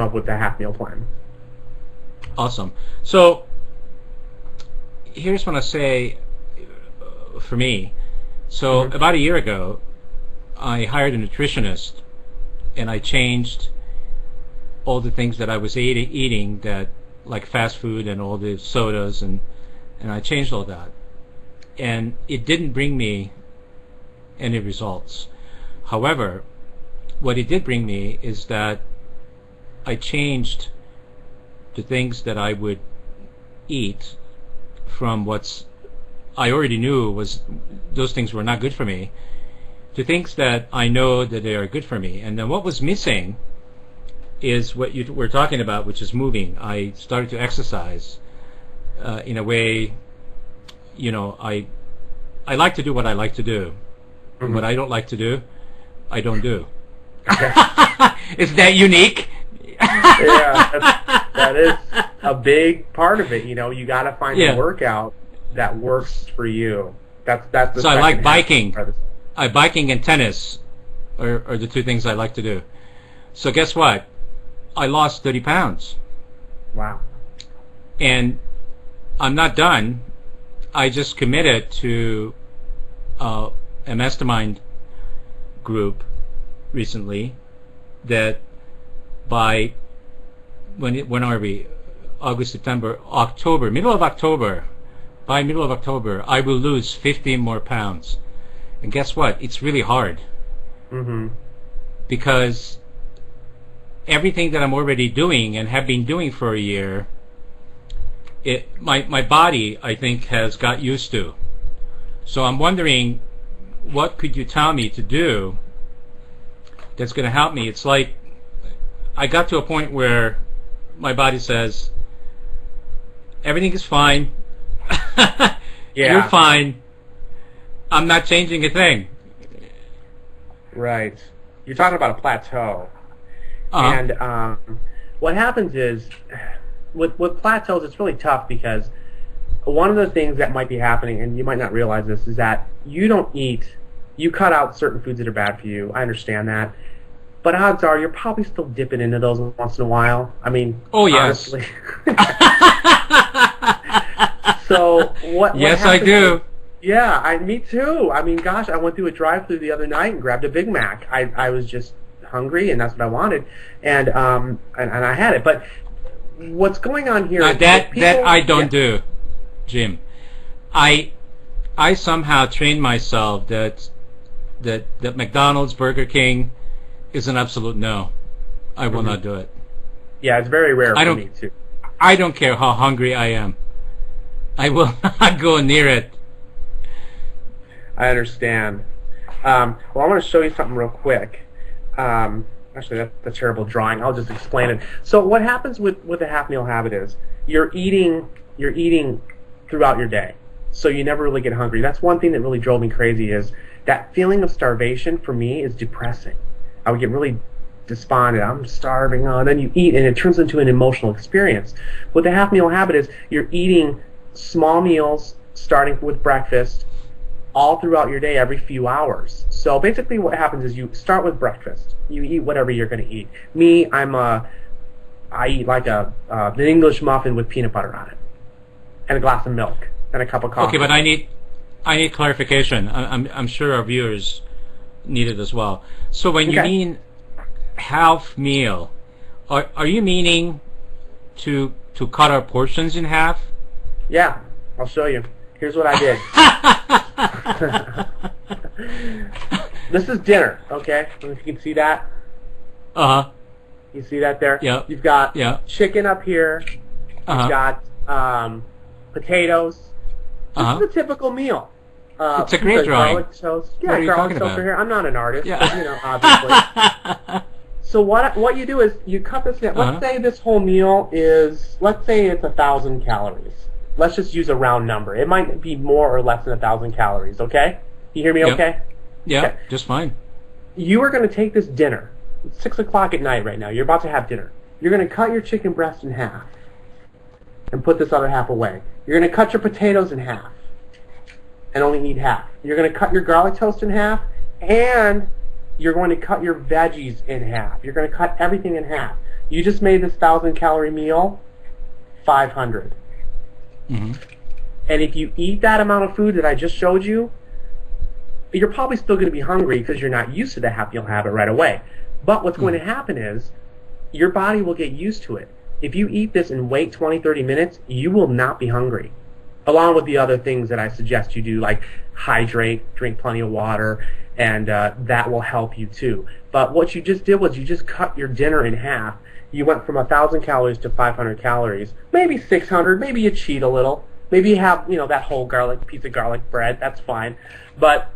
up with the half meal plan. Awesome. So here's what I say for me. So about a year ago, I hired a nutritionist, and I changed all the things that I was eating that, like fast food and all the sodas, and I changed all that. And it didn't bring me any results. However, what it did bring me is that I changed the things that I would eat from what's I already knew was those things were not good for me to things that I know that they are good for me. And then what was missing is what you were talking about, which is moving. I started to exercise in a way, you know, I like to do what I like to do. What I don't like to do, I don't do. Okay. Is that unique? Yeah, that is a big part of it. You know, you got to find a workout that works for you. That's the so I like biking. Half. Biking and tennis are the two things I like to do. So guess what? I lost 30 pounds. Wow. And I'm not done. I just committed to a mastermind group recently that by when are we? August, September, October, middle of October. By middle of October, I will lose 15 more pounds. And guess what? It's really hard. Because everything that I'm already doing and have been doing for a year, my body, I think, has got used to. So I'm wondering, what could you tell me to do that's going to help me? It's like I got to a point where my body says, everything is fine. You're fine. I'm not changing a thing. Right. You're talking about a plateau. And what happens is, with plateaus, it's really tough because one of the things that might be happening, and you might not realize this, is that you cut out certain foods that are bad for you. I understand that. But odds are you're probably still dipping into those once in a while. I mean, honestly. So what Yes, I do. Yeah, me too. I mean, gosh, I went through a drive-thru the other night and grabbed a Big Mac. I was just hungry, and that's what I wanted, and I had it. But what's going on here? That I don't do, Jim. I somehow trained myself that McDonald's, Burger King is an absolute no. I will not do it. Yeah, it's very rare for me too. I don't care how hungry I am. I will not go near it. I understand. Well, I want to show you something real quick. Actually, that's a terrible drawing. I'll just explain it. So what happens with a half meal habit is you're eating throughout your day, so you never really get hungry. That's one thing that really drove me crazy, is that feeling of starvation for me is depressing. I would get really despondent. I'm starving. And then you eat, and it turns into an emotional experience. What the half meal habit is, you're eating small meals starting with breakfast all throughout your day every few hours. So basically what happens is you start with breakfast. You eat whatever you're going to eat. Me, I eat like an English muffin with peanut butter on it, and a glass of milk, and a cup of coffee. Okay, but I need clarification. I'm sure our viewers need it as well. So when you mean half meal, are you meaning to cut our portions in half? Yeah, I'll show you. Here's what I did. This is dinner, okay? I don't know if you can see that. You see that there? Yeah. You've got chicken up here. You've got potatoes. This is a typical meal. It's a great drawing. Garlic toast. Yeah, what are you garlic talking toast about? here. I'm not an artist, but, you know, obviously. So what you do is you cut this in. Let's say this whole meal is, let's say it's 1,000 calories. Let's just use a round number. It might be more or less than 1,000 calories, okay? You hear me okay? Yeah, okay. Just fine. You are going to take this dinner. It's 6 o'clock at night right now. You're about to have dinner. You're going to cut your chicken breast in half and put this other half away. You're going to cut your potatoes in half and only eat half. You're going to cut your garlic toast in half, and you're going to cut your veggies in half. You're going to cut everything in half. You just made this 1,000-calorie meal 500. Mm-hmm. And if you eat that amount of food that I just showed you, you're probably still going to be hungry because you're not used to the happy meal habit right away. But what's going to happen is your body will get used to it. If you eat this and wait 20, 30 minutes, you will not be hungry. Along with the other things that I suggest you do, like hydrate, drink plenty of water, and that will help you too. But what you just did was you just cut your dinner in half. You went from 1,000 calories to 500 calories, maybe 600, maybe you cheat a little. Maybe you have, that whole piece of garlic bread, that's fine. But